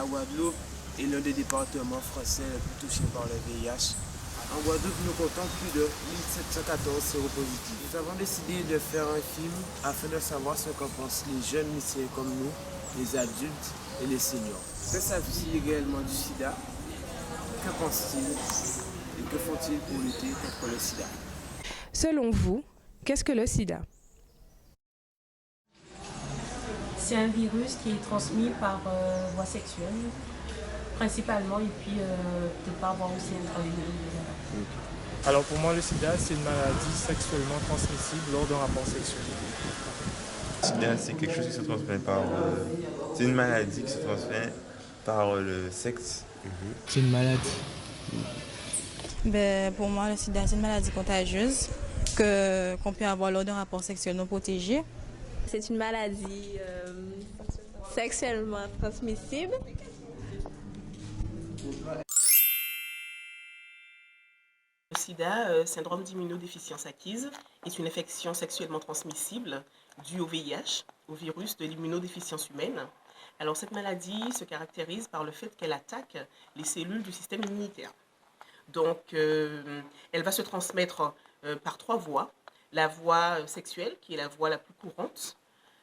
La Guadeloupe est l'un des départements français les plus touchés par le VIH. En Guadeloupe, nous comptons plus de 1714 séropositifs. Nous avons décidé de faire un film afin de savoir ce qu'en pensent les jeunes lycéens comme nous, les adultes et les seniors. Que savent-ils réellement du sida? Que pensent-ils et que font-ils pour lutter contre le sida? Selon vous, qu'est-ce que le sida? C'est un virus qui est transmis par voie sexuelle, principalement, et puis peut-être par voie aussi intra-utérine. Alors pour moi, le sida, c'est une maladie sexuellement transmissible lors d'un rapport sexuel. Le sida, c'est quelque chose qui se transmet par... c'est une maladie qui se transmet par le sexe. C'est une maladie. Pour moi, le sida, c'est une maladie contagieuse qu'on peut avoir lors d'un rapport sexuel non protégé. C'est une maladie sexuellement transmissible. Le sida, syndrome d'immunodéficience acquise, est une infection sexuellement transmissible due au VIH, au virus de l'immunodéficience humaine. Alors cette maladie se caractérise par le fait qu'elle attaque les cellules du système immunitaire. Donc elle va se transmettre par 3 voies. La voie sexuelle, qui est la voie la plus courante,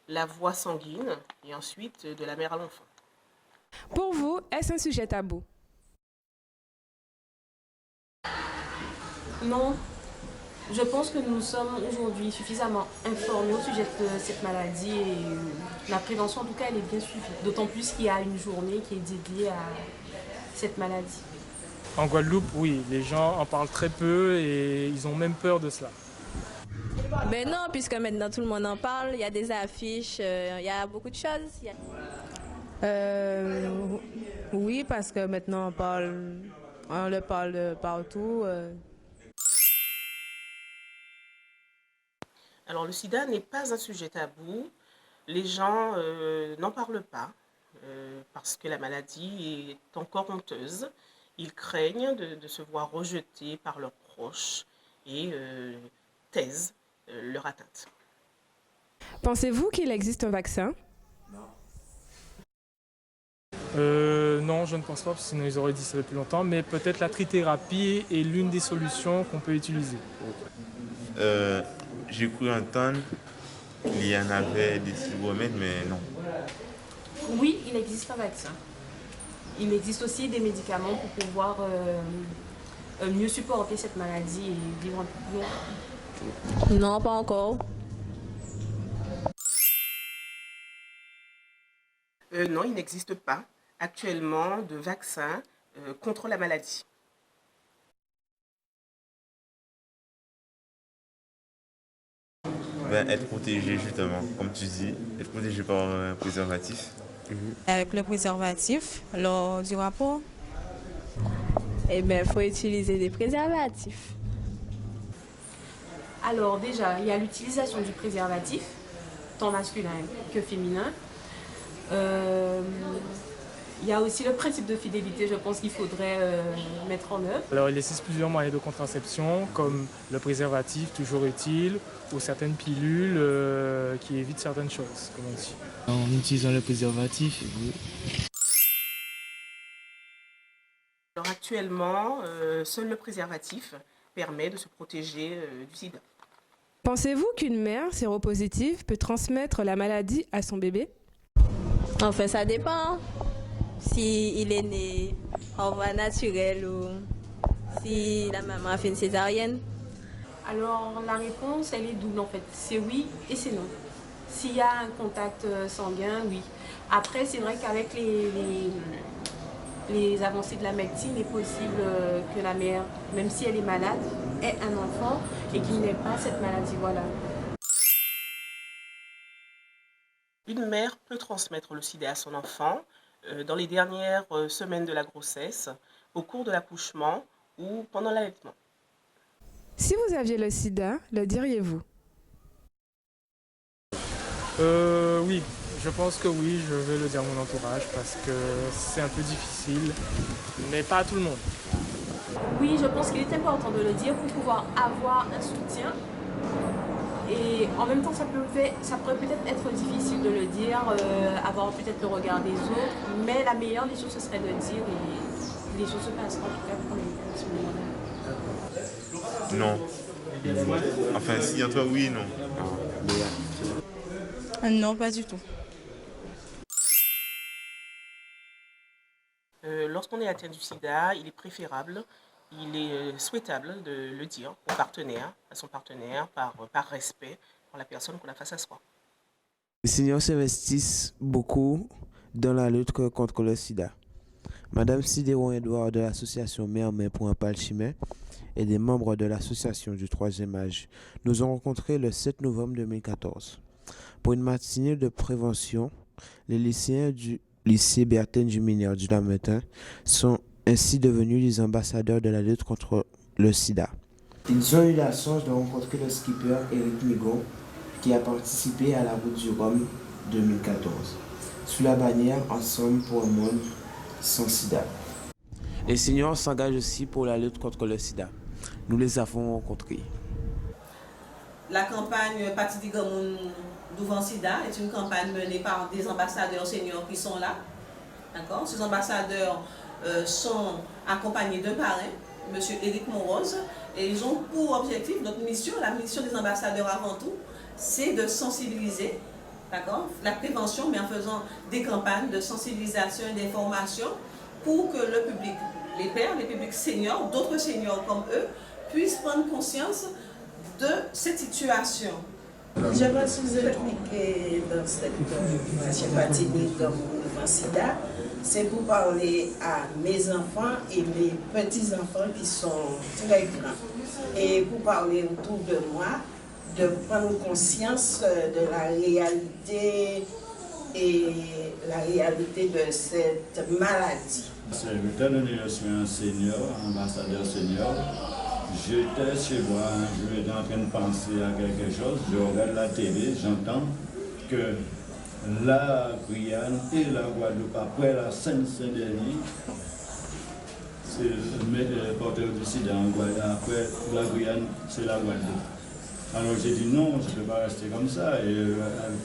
la voie sanguine et ensuite de la mère à l'enfant. Pour vous, est-ce un sujet tabou? Non, je pense que nous sommes aujourd'hui suffisamment informés au sujet de cette maladie et la prévention en tout cas elle est bien suivie. D'autant plus qu'il y a une journée qui est dédiée à cette maladie. En Guadeloupe, oui, les gens en parlent très peu et ils ont même peur de cela. Ben non, puisque maintenant tout le monde en parle, il y a des affiches, il y a beaucoup de choses. Oui, parce que maintenant on le parle partout. Alors le sida n'est pas un sujet tabou. Les gens n'en parlent pas parce que la maladie est encore honteuse. Ils craignent de se voir rejetés par leurs proches et taisent leur atteinte. Pensez-vous qu'il existe un vaccin? Non, je ne pense pas, parce que sinon ils auraient dit ça depuis longtemps, mais peut-être la trithérapie est l'une des solutions qu'on peut utiliser. J'ai cru entendre qu'il y en avait des remèdes, mais non. Oui, il existe un vaccin. Il existe aussi des médicaments pour pouvoir mieux supporter cette maladie et vivre un peu plus longtemps. Non, pas encore. Non, il n'existe pas actuellement de vaccin contre la maladie. Être protégé justement, comme tu dis, être protégé par un préservatif. Avec le préservatif, lors du rapport. Eh bien, il faut utiliser des préservatifs. Alors déjà, il y a l'utilisation du préservatif, tant masculin que féminin. Il y a aussi le principe de fidélité, je pense qu'il faudrait mettre en œuvre. Alors il existe plusieurs moyens de contraception, comme le préservatif, toujours utile, ou certaines pilules qui évitent certaines choses, comme on dit. En utilisant le préservatif, oui. Alors actuellement, seul le préservatif permet de se protéger du sida. Pensez-vous qu'une mère séropositive peut transmettre la maladie à son bébé? Enfin, ça dépend. S'il est né en voie naturelle ou si la maman a fait une césarienne. Alors la réponse, elle est double en fait. C'est oui et c'est non. S'il y a un contact sanguin, oui. Après, c'est vrai qu'avec les avancées de la médecine, il est possible que la mère, même si elle est malade, ait un enfant et qu'il n'ait pas cette maladie. Voilà. Une mère peut transmettre le sida à son enfant dans les dernières semaines de la grossesse, au cours de l'accouchement ou pendant l'allaitement. Si vous aviez le sida, le diriez-vous? Oui, je pense que oui, je vais le dire à mon entourage parce que c'est un peu difficile, mais pas à tout le monde. Oui, je pense qu'il est important de le dire pour pouvoir avoir un soutien et En même temps, ça pourrait peut-être être difficile de le dire, avoir peut-être le regard des autres, mais la meilleure des choses, ce serait de dire et les choses se passeront en tout cas pour ce moment-là. Non. Enfin, si, entre oui et non. Non, pas du tout. Lorsqu'on est atteint du sida, il est préférable, il est souhaitable de le dire au partenaire, à son partenaire, par respect pour la personne qu'on a face à soi. Les seniors s'investissent beaucoup dans la lutte contre le sida. Madame Sidéron-Edouard de l'association Mère Main pour un Palchimé et des membres de l'association du 3e âge nous ont rencontrés le 7 novembre 2014. Pour une matinée de prévention, les lycéens du lycée Bertin Juminaire du Lamentin sont ainsi devenus les ambassadeurs de la lutte contre le sida. Ils ont eu la chance de rencontrer le skipper Éric Migon qui a participé à la route du Rhum 2014 sous la bannière Ensemble pour un monde sans sida. Les seniors s'engagent aussi pour la lutte contre le sida. Nous les avons rencontrés. La campagne Parti du Gamoun Devant Sida est une campagne menée par des ambassadeurs seniors qui sont là. D'accord? Ces ambassadeurs sont accompagnés d'un parrain, M. Éric Monrose, et ils ont pour objectif, notre mission, la mission des ambassadeurs avant tout, c'est de sensibiliser, d'accord, la prévention, mais en faisant des campagnes de sensibilisation et d'information pour que le public, les pères, les publics seniors, d'autres seniors comme eux, puissent prendre conscience de cette situation. Je me suis impliquée dans cette partie Devant Sida, c'est pour parler à mes enfants et mes petits-enfants qui sont très grands. Et pour parler autour de moi, de prendre conscience de la réalité et la réalité de cette maladie. Étant donné que je suis un senior, ambassadeur senior, j'étais chez moi, je suis en train de penser à quelque chose, je regarde la télé, j'entends que la Guyane et la Guadeloupe, après la Seine-Saint-Denis, c'est le porteur du sida en Guadeloupe, après la Guyane, c'est la Guadeloupe. Alors j'ai dit non, je ne peux pas rester comme ça,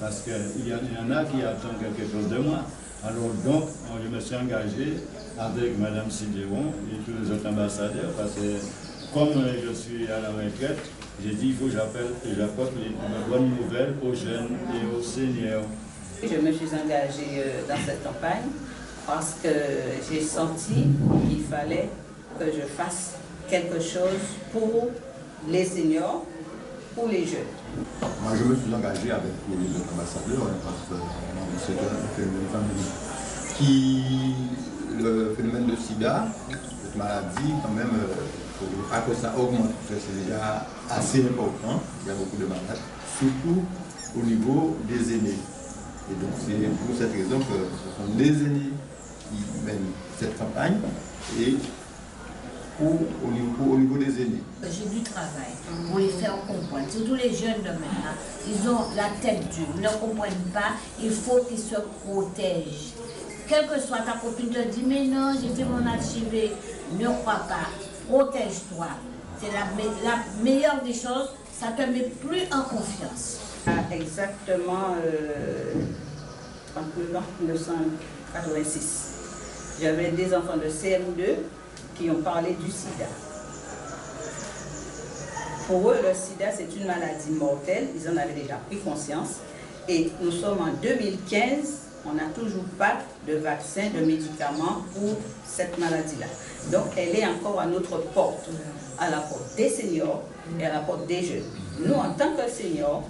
parce qu'il y en a qui attendent quelque chose de moi. Alors donc, je me suis engagé avec Mme Sidéron et tous les autres ambassadeurs, parce que comme je suis à la retraite, j'ai dit il faut que j'apporte les bonnes nouvelles aux jeunes et aux seniors. Je me suis engagée dans cette campagne parce que j'ai senti qu'il fallait que je fasse quelque chose pour les seniors, pour les jeunes. Moi, je me suis engagé avec les autres ambassadeurs parce que c'est un phénomène le phénomène de sida, cette maladie, quand même, il ne faut pas que ça augmente. C'est déjà assez important. Il y a beaucoup de malades, surtout au niveau des aînés. Et donc, c'est pour cette raison que ce sont les aînés qui mènent cette campagne et au niveau des aînés. J'ai du travail pour les faire comprendre, surtout les jeunes de maintenant. Ils ont la tête dure, ils ne comprennent pas, il faut qu'ils se protègent. Quelle que soit ta copine te dit, mais non, j'ai fait mon archivé, ne crois pas, protège-toi. C'est la meilleure des choses, ça te met plus en confiance. Exactement en 1986. J'avais des enfants de CM2 qui ont parlé du sida. Pour eux, le sida, c'est une maladie mortelle. Ils en avaient déjà pris conscience. Et nous sommes en 2015, on n'a toujours pas de vaccin, de médicaments pour cette maladie-là. Donc, elle est encore à notre porte, à la porte des seniors et à la porte des jeunes. Nous, en tant que seniors,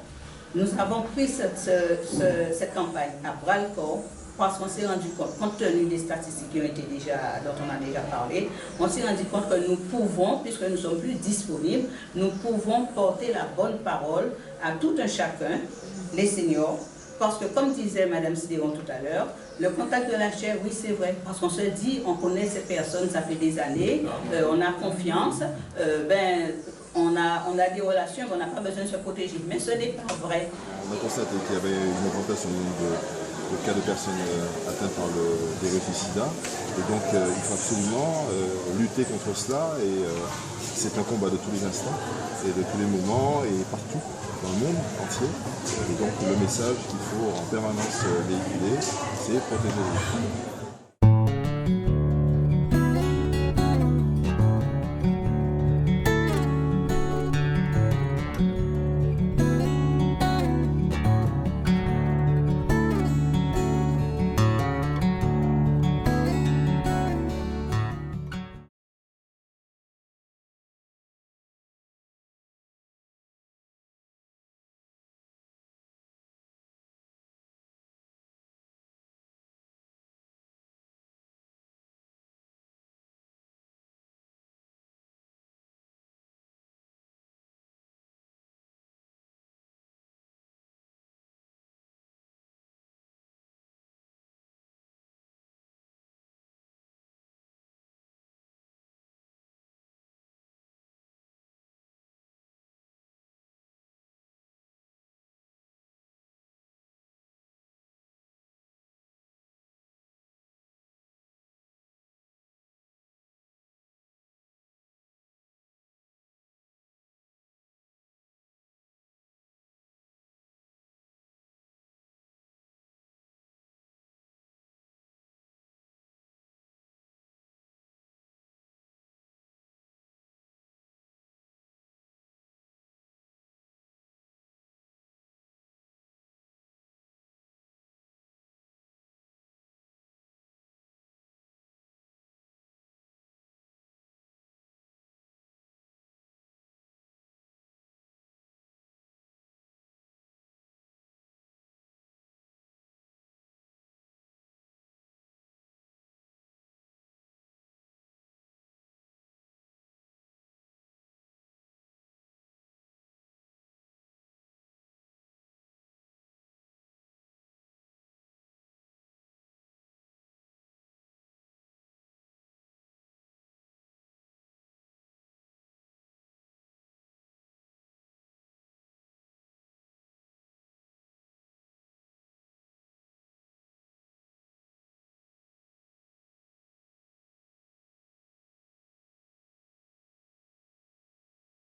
nous avons pris cette campagne à bras-le-corps parce qu'on s'est rendu compte tenu des statistiques dont on a déjà parlé, on s'est rendu compte que nous pouvons, puisque nous ne sommes plus disponibles, nous pouvons porter la bonne parole à tout un chacun, les seniors, parce que comme disait Mme Sidéron tout à l'heure, le contact de la chair, oui c'est vrai, parce qu'on se dit, on connaît ces personnes, ça fait des années, on a confiance, on a des relations, on n'a pas besoin de se protéger, mais ce n'est pas vrai. On a constaté qu'il y avait une augmentation de cas de personnes atteintes par le virus du sida, et donc il faut absolument lutter contre cela, et c'est un combat de tous les instants, et de tous les moments, et partout. dans le monde entier. Et donc le message qu'il faut en permanence véhiculer, c'est protéger les enfants.